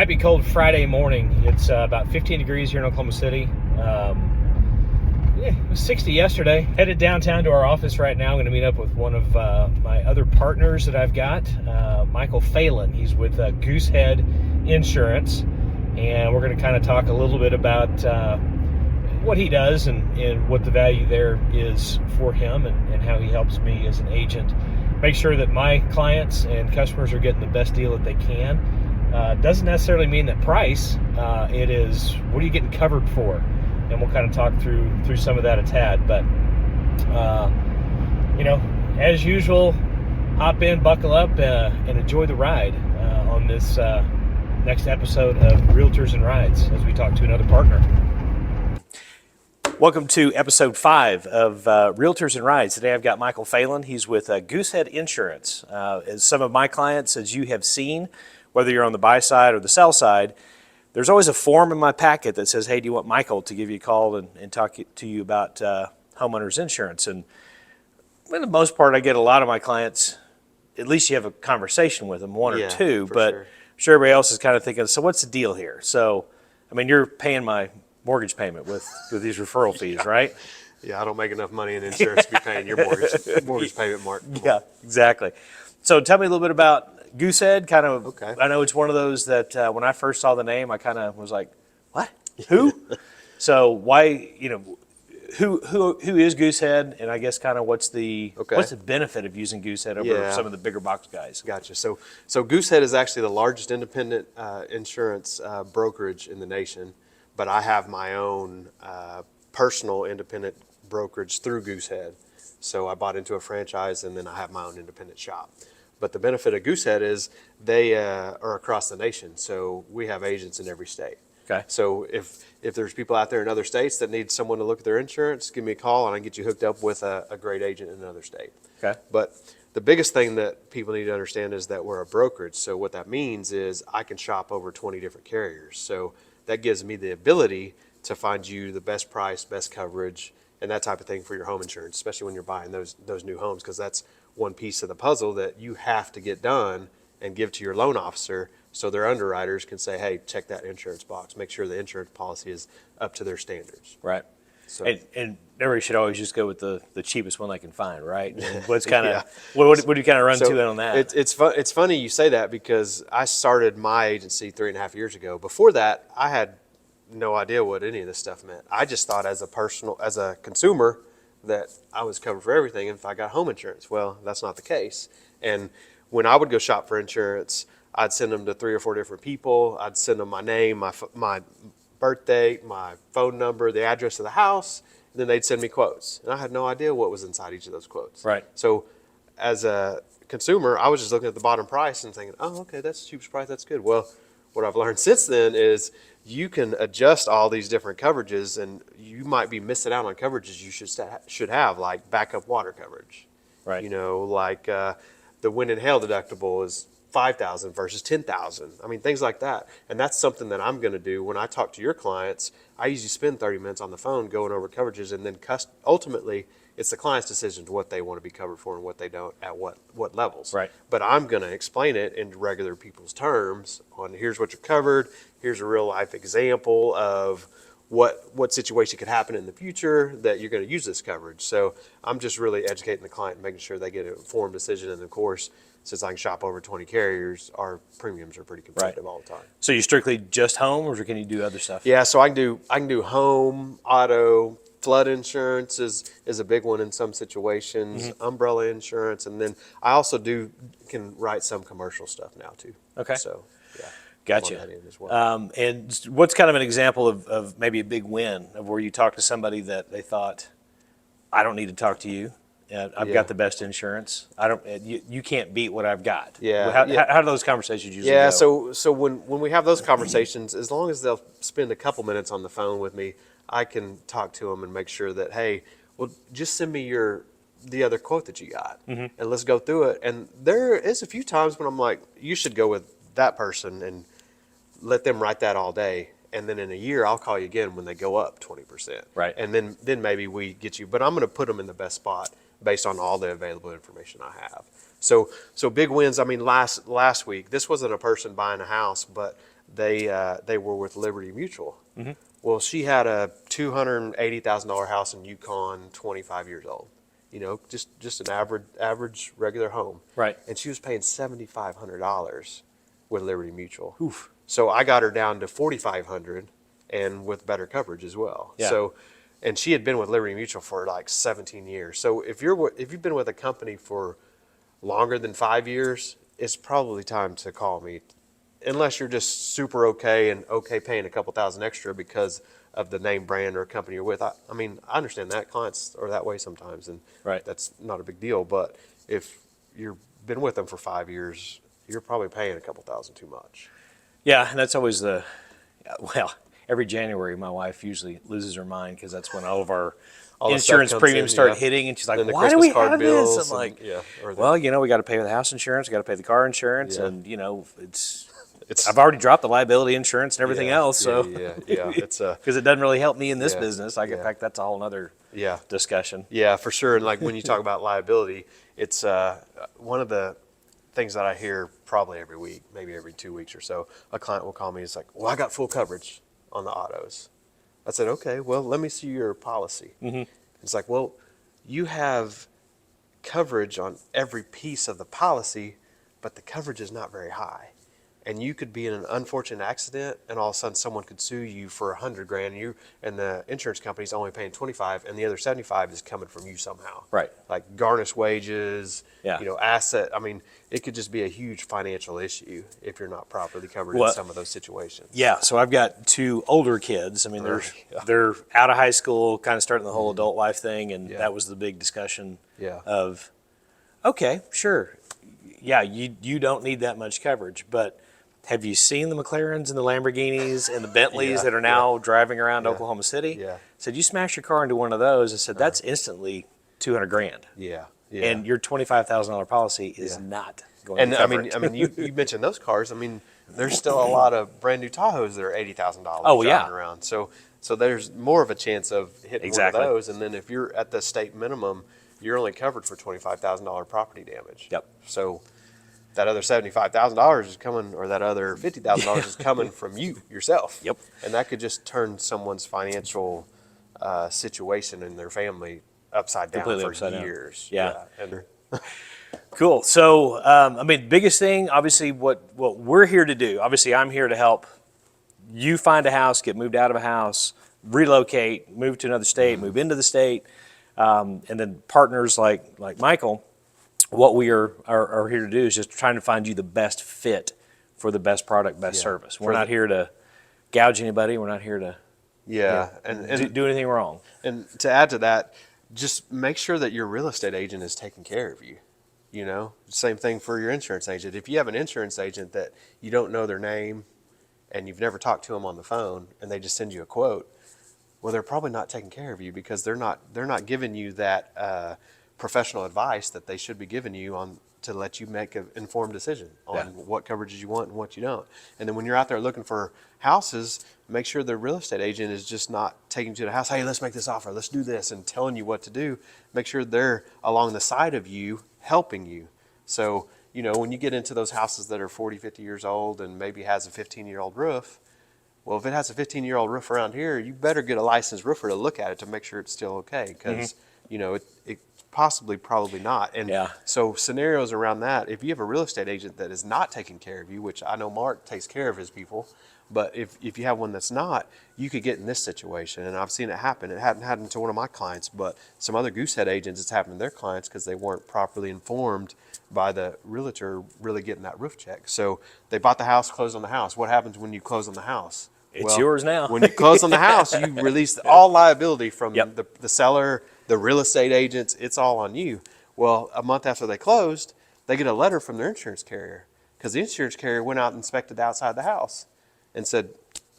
might be cold Friday morning. It's about 15 degrees here in Oklahoma City. It was 60 yesterday. Headed downtown to our office right now. I'm going to meet up with one of my other partners that I've got, Michael Falen. He's with Goosehead Insurance, and we're going to kind of talk a little bit about what he does and what the value there is for him, and how he helps me as an agent make sure that my clients and customers are getting the best deal that they can. Doesn't necessarily mean that price. It is, what are you getting covered for? And we'll kind of talk through some of that a tad. But, as usual, hop in, buckle up, and enjoy the ride on this next episode of Realtors and Rides as we talk to another partner. Welcome to episode 5 of Realtors and Rides. Today I've got Michael Falen. He's with Goosehead Insurance. As some of my clients, as you have seen, whether you're on the buy side or the sell side, there's always a form in my packet that says, hey, do you want Michael to give you a call and talk to you about homeowners insurance? And for the most part, I get a lot of my clients, at least you have a conversation with them, one or two, but sure. I'm sure everybody else is kind of thinking, so what's the deal here? So, I mean, you're paying my mortgage payment with these referral fees, right? Yeah, I don't make enough money in insurance to be paying your mortgage payment, Mark. Yeah, exactly. So tell me a little bit about Goosehead, kind of. Okay. I know it's one of those that when I first saw the name, I kind of was like, what? Who? So why, who is Goosehead, and I guess kind of what's the benefit of using Goosehead over some of the bigger box guys? Gotcha. So Goosehead is actually the largest independent insurance brokerage in the nation, but I have my own personal independent brokerage through Goosehead. So I bought into a franchise, and then I have my own independent shop. But the benefit of Goosehead is they are across the nation, so we have agents in every state. Okay. So if there's people out there in other states that need someone to look at their insurance, give me a call and I can get you hooked up with a great agent in another state. Okay. But the biggest thing that people need to understand is that we're a brokerage. So what that means is I can shop over 20 different carriers. So that gives me the ability to find you the best price, best coverage, and that type of thing for your home insurance, especially when you're buying those new homes, because that's one piece of the puzzle that you have to get done and give to your loan officer so their underwriters can say, hey, check that insurance box, make sure the insurance policy is up to their standards. Right. So, and everybody should always just go with the cheapest one they can find, right? And what's kind of what do you kind of run to on that? It's funny you say that, because I started my agency 3.5 years ago. Before that, I had no idea what any of this stuff meant. I just thought as a consumer that I was covered for everything if I got home insurance. Well, that's not the case. And when I would go shop for insurance, I'd send them to 3 or 4 different people. I'd send them my name, my birth date, my phone number, the address of the house, and then they'd send me quotes. And I had no idea what was inside each of those quotes. Right. So as a consumer, I was just looking at the bottom price and thinking, oh, okay, that's the cheapest price, that's good. Well, what I've learned since then is you can adjust all these different coverages, and you might be missing out on coverages you should have, like backup water coverage. Right. Like the wind and hail deductible is $5,000 versus $10,000. I mean, things like that. And that's something that I'm going to do when I talk to your clients. I usually spend 30 minutes on the phone going over coverages, and then ultimately it's the client's decision to what they want to be covered for and what they don't at what levels. Right. But I'm going to explain it in regular people's terms on here's what you're covered, here's a real life example of what situation could happen in the future that you're going to use this coverage. So I'm just really educating the client and making sure they get an informed decision. And of course, since I can shop over 20 carriers, our premiums are pretty competitive all the time. So you strictly just home, or can you do other stuff? Yeah, so I can do home, auto, flood insurance is a big one in some situations, umbrella insurance, and then I also can write some commercial stuff now too. Okay. So yeah. Gotcha. And what's kind of an example of maybe a big win of where you talk to somebody that they thought, I don't need to talk to you. I've got the best insurance. You can't beat what I've got. Yeah. How do those conversations usually go? Yeah. So when we have those conversations, as long as they'll spend a couple minutes on the phone with me, I can talk to them and make sure that, hey, well, just send me the other quote that you got, and let's go through it. And there is a few times when I'm like, you should go with that person and let them write that all day. And then in a year, I'll call you again when they go up 20%. Right. And then maybe we get you, but I'm going to put them in the best spot based on all the available information I have. So big wins. I mean, last week, this wasn't a person buying a house, but they were with Liberty Mutual. Well, she had a $280,000 house in Yukon, 25 years old. You know, just an average regular home. Right. And she was paying $7,500 with Liberty Mutual. Oof. So I got her down to $4,500 and with better coverage as well. Yeah. So, and she had been with Liberty Mutual for like 17 years. So if you've been with a company for longer than 5 years, it's probably time to call me, unless you're just super okay paying a couple thousand extra because of the name brand or company you're with. I mean, I understand that clients are that way sometimes, and Right. that's not a big deal. But if you've been with them for 5 years, you're probably paying a couple thousand too much. Yeah, and that's always well, every January my wife usually loses her mind because that's when all of our All the insurance stuff comes premiums in, start yeah. hitting, and she's like, Then the why do Christmas we card have this? bills I'm like, and- yeah, or the- well, we got to pay the house insurance, we got to pay the car insurance, Yeah. and It's I've already dropped the liability insurance and everything yeah, else, so yeah. It's because it doesn't really help me in this Yeah, business. In yeah. fact, that's a whole other yeah. discussion. Yeah, for sure. And like when you talk about liability, it's one of the things that I hear probably every week, maybe every 2 weeks or so. A client will call me. It's like, well, I got full coverage on the autos. I said, okay, well, let me see your policy. It's like, well, you have coverage on every piece of the policy, but the coverage is not very high. And you could be in an unfortunate accident, and all of a sudden someone could sue you for $100,000, and the insurance company's only paying 25, and the other 75 is coming from you somehow. Right. Like garnished wages, Yeah. asset. I mean, it could just be a huge financial issue if you're not properly covered Well, in some of those situations. Yeah, so I've got two older kids. I mean, Right, yeah. they're out of high school, kind of starting the whole adult life thing, and Yeah. that was the big discussion Yeah. of, okay, sure, yeah, you don't need that much coverage, but have you seen the McLarens and the Lamborghinis and the Bentleys Yeah, that are now driving around Yeah. Oklahoma City? Yeah. Said you smash your car into one of those, I said that's instantly $200,000, Yeah. Yeah. and your $25,000 policy is Yeah. not going And to I cover mean, it. you mentioned those cars. I mean, there's still a lot of brand new Tahoes that are $80,000 Oh, driving yeah. around. So there's more of a chance of hitting Exactly. one of those. And then if you're at the state minimum, you're only covered for $25,000 property damage. Yep. So that other $75,000 is coming, or that other $50,000 is coming from you yourself. Yep. And that could just turn someone's financial situation in their family upside down Completely for upside down. years. Yeah. And Cool. So, I mean, biggest thing, obviously, what we're here to do, obviously, I'm here to help you find a house, get moved out of a house, relocate, move to another state, move into the state, and then partners like Michael, what we are here to do is just trying to find you the best fit for the best product, best Yeah. service. We're not here to gouge anybody. We're not here to yeah. do anything wrong. And to add to that, just make sure that your real estate agent is taking care of you. Same thing for your insurance agent. If you have an insurance agent that you don't know their name and you've never talked to them on the phone and they just send you a quote, well, they're probably not taking care of you because they're not giving you that professional advice that they should be giving you on to let you make an informed decision on what coverages you want and what you don't. And then when you're out there looking for houses, make sure the real estate agent is just not taking you to the house, hey, let's make this offer, let's do this, and telling you what to do. Make sure they're along the side of you, helping you. So, when you get into those houses that are 40, 50 years old and maybe has a 15-year-old roof, well, if it has a 15-year-old roof around here, you better get a licensed roofer to look at it to make sure it's still okay because, it possibly, probably not. And Yeah. so scenarios around that, if you have a real estate agent that is not taking care of you, which I know Mark takes care of his people, but if you have one that's not, you could get in this situation. And I've seen it happen. It hadn't happened to one of my clients, but some other Goosehead agents, it's happened to their clients because they weren't properly informed by the realtor really getting that roof check. So they bought the house, closed on the house. What happens when you close on the house? It's yours now. When you close on the house, you release all liability from Yep. the seller, the real estate agents. It's all on you. Well, a month after they closed, they get a letter from their insurance carrier because the insurance carrier went out and inspected the outside of the house and said,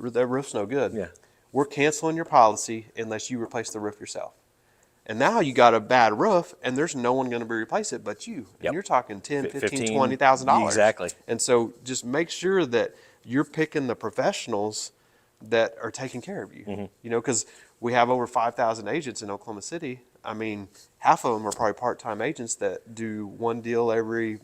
that roof's no good. Yeah. We're canceling your policy unless you replace the roof yourself. And now you got a bad roof and there's no one going to replace it but you. And Yep. you're talking $10,000, $15,000, 15, $20,000. exactly. And so just make sure that you're picking the professionals that are taking care of you. Because we have over 5,000 agents in Oklahoma City. I mean, half of them are probably part-time agents that do one deal every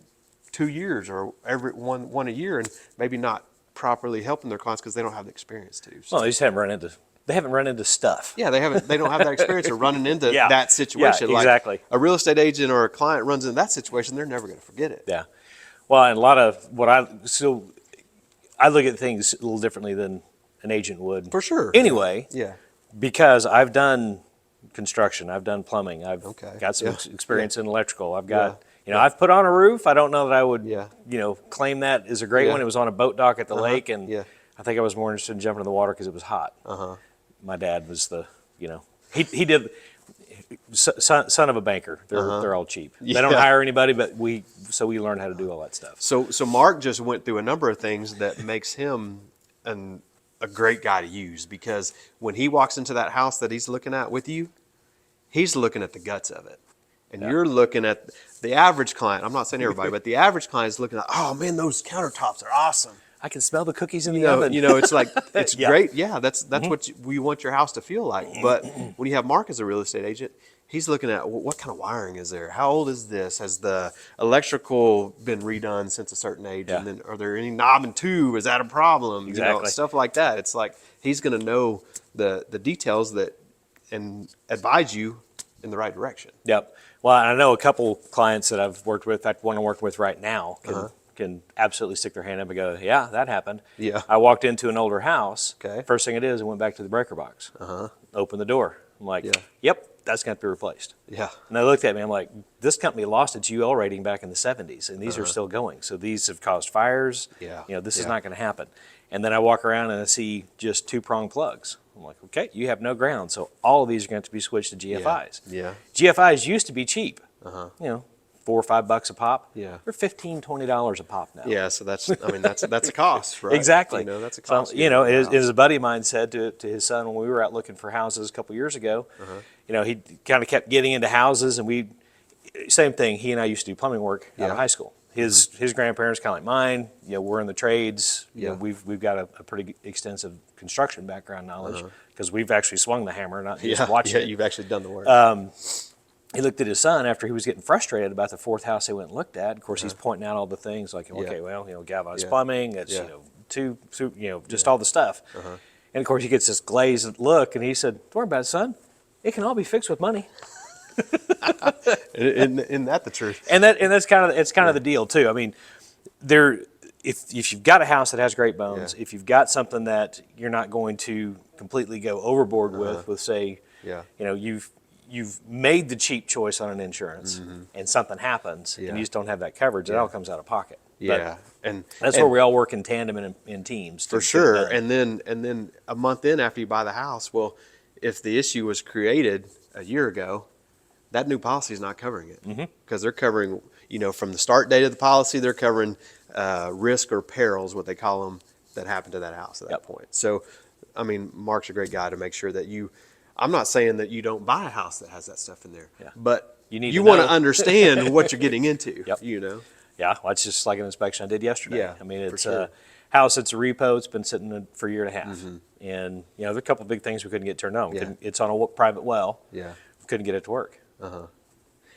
2 years or every one a year and maybe not properly helping their clients because they don't have the experience to. So. Well, they just haven't run into stuff. Yeah, they don't have that experience of running into Yeah. that situation. Yeah, exactly. Like a real estate agent or a client runs into that situation, they're never going to forget it. Yeah. Well, and a lot of what I look at things a little differently than an agent would. For sure. Anyway, Yeah. because I've done construction, I've done plumbing, I've Okay. got some Yeah. experience in electrical. I've got, Yeah. I've put on a roof. I don't know that I would, Yeah. claim that as a great Yeah. one. It was on a boat dock at the lake, and Yeah. I think I was more interested in jumping in the water because it was hot. My dad was he did. Son of a banker. They're all cheap. They don't Yeah. hire anybody, but we learned how to do all that stuff. So Mark just went through a number of things that makes him a great guy to use, because when he walks into that house that he's looking at with you, he's looking at the guts of it. And you're looking at the average client. I'm not saying everybody, but the average client is looking at, oh man, those countertops are awesome. I can smell the cookies in the oven. It's like, it's Yeah. great. Yeah, that's what we want your house to feel like. But when you have Mark as a real estate agent, he's looking at what kind of wiring is there? How old is this? Has the electrical been redone since a certain age? Yeah. And then are there any knob and tube? Is that a problem? Exactly. Stuff like that. It's like he's going to know the details and advise you in the right direction. Yep. Well, I know a couple clients that I've worked with. In fact, one I'm working with right now can absolutely stick their hand up and go, yeah, that happened. Yeah. I walked into an older house. Okay. First thing it is, I went back to the breaker box. Opened the door. I'm like, Yeah. yep, that's going to have to be replaced. Yeah. And they looked at me. I'm like, this company lost its UL rating back in the 70s, and these are still going. So these have caused fires. Yeah. This is Yeah. not going to happen. And then I walk around and I see just 2-prong plugs. I'm like, okay, you have no ground. So all of these are going to be switched to GFIs. Yeah. GFIs used to be cheap. $4 or $5 a pop. Yeah. They're $15-$20 a pop now. Yeah. So that's a cost, right? Exactly. That's a cost. So, as a buddy of mine said to his son when we were out looking for houses a couple years ago, he kind of kept getting into houses, and same thing. He and I used to do plumbing work out of high school. His grandparents, kind of like mine, we're in the trades. We've got a pretty extensive construction background knowledge because we've actually swung the hammer, not just watching it. You've actually done the work. He looked at his son after he was getting frustrated about the fourth house he went and looked at. Of course, he's pointing out all the things like, okay, well, galvanized plumbing, it's, just all the stuff. And of course, he gets this glazed look, and he said, "Don't worry about it, son. It can all be fixed with money." Isn't that the truth? And that's kind of the deal too. I mean, if you've got a house that has great bones, if you've got something that you're not going to completely go overboard with say, you've made the cheap choice on an insurance, and something happens, and you just don't have that coverage, it all comes out of pocket. Yeah, but that's where we all work in tandem and in teams. For sure. And then a month in after you buy the house, well, if the issue was created a year ago, that new policy is not covering it, because they're covering, from the start date of the policy, they're covering risk or perils, what they call them, that happened to that house at that point. So, I mean, Mark's a great guy to make sure that I'm not saying that you don't buy a house that has that stuff in there, but you want to understand what you're getting into, Yeah, well, it's just like an inspection I did yesterday. Yeah, I mean, it's sure. a house, it's a repo, it's been sitting for a year and a half. And, there are a couple of big things we couldn't get turned on. It's on a private well. Yeah. We couldn't get it to work.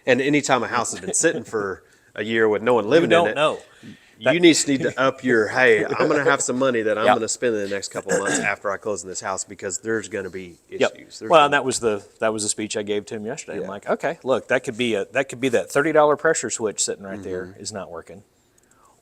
And anytime a house has been sitting for a year with no one living in it, know. you need to up your, hey, I'm going to have some money that I'm going to spend in the next couple of months after I close in this house, because there's going to be issues. Well, and that was the speech I gave to him yesterday. I'm like, okay, look, that could be that $30 pressure switch sitting right there is not working.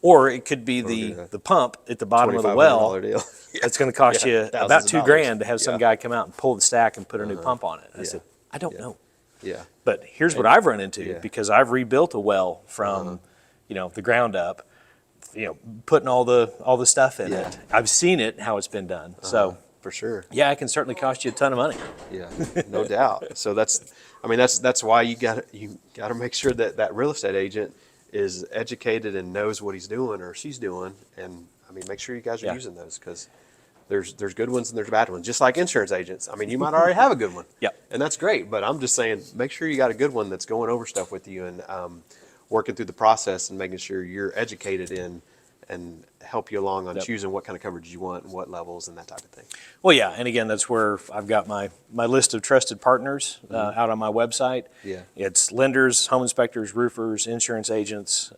Or it could be the pump at the bottom of the well. Deal. It's going to cost you about $2,000 to have some Yeah. guy come out and pull the stack and put a new pump on it. And I said, I don't know. Yeah. But here's what I've run into, because I've rebuilt a well from, the ground up, putting all the stuff in it. I've seen it, how it's been done. So For sure. yeah, it can certainly cost you a ton of money. Yeah, no doubt. So that's why you got to make sure that real estate agent is educated and knows what he's doing or she's doing, and make sure you guys are using those, because there's good ones and there's bad ones. Just like insurance agents. You might already have a good one. Yep. And that's great, but I'm just saying, make sure you got a good one that's going over stuff with you and working through the process and making sure you're educated in and help you along on choosing what kind of coverage you want and what levels and that type of thing. Well, yeah, and again, that's where I've got my list of trusted partners out on my website. Yeah. It's lenders, home inspectors, roofers, insurance agents,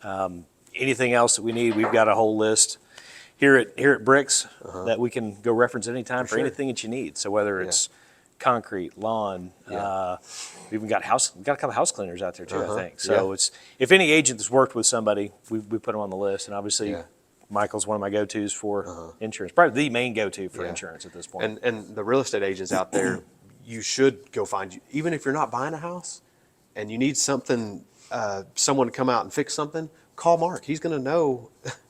anything else that we need. We've got a whole list. here at Brix that we can go reference anytime for anything that you need. So whether it's concrete, lawn, we even got a couple house cleaners out there too, I think. So it's, if any agent that's worked with somebody, we put them on the list. And obviously Michael's one of my go-tos for insurance, probably the main go-to for insurance at this point. And the real estate agents out there, you should go find, even if you're not buying a house and you need something, someone to come out and fix something, call Mark. He's going to know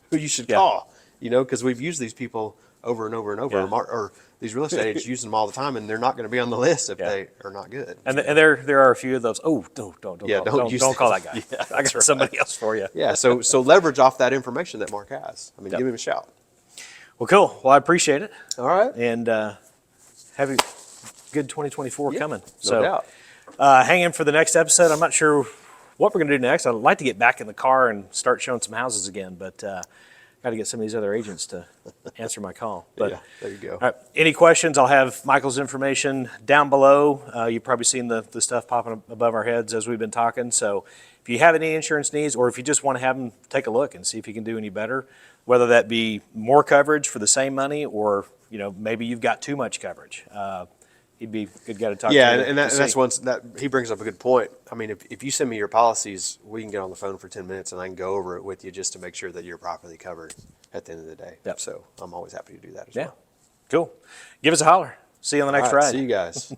who you should call, you know, because we've used these people over and over and over, or these real estate agents using them all the time, and they're not going to be on the list if they are not good. And there are a few of those. Oh, don't call that guy. I got somebody else for you. Yeah, so leverage off that information that Mark has. I mean, give him a shout. Well, cool. Well, I appreciate it. All right. And have a good 2024 coming. No doubt. Hang in for the next episode. I'm not sure what we're going to do next. I'd like to get back in the car and start showing some houses again, but got to get some of these other agents to answer my call. But there you go. All right, any questions? I'll have Michael's information down below. You've probably seen the stuff popping above our heads as we've been talking. So if you have any insurance needs, or if you just want to have him take a look and see if he can do any better, whether that be more coverage for the same money, or maybe you've got too much coverage. He'd be a good guy to talk to. Yeah, and that's one that he brings up a good point. I mean, if you send me your policies, we can get on the phone for 10 minutes and I can go over it with you just to make sure that you're properly covered at the end of the day. Yep. So I'm always happy to do that as well. Cool. Give us a holler. See you on the next ride. See you guys.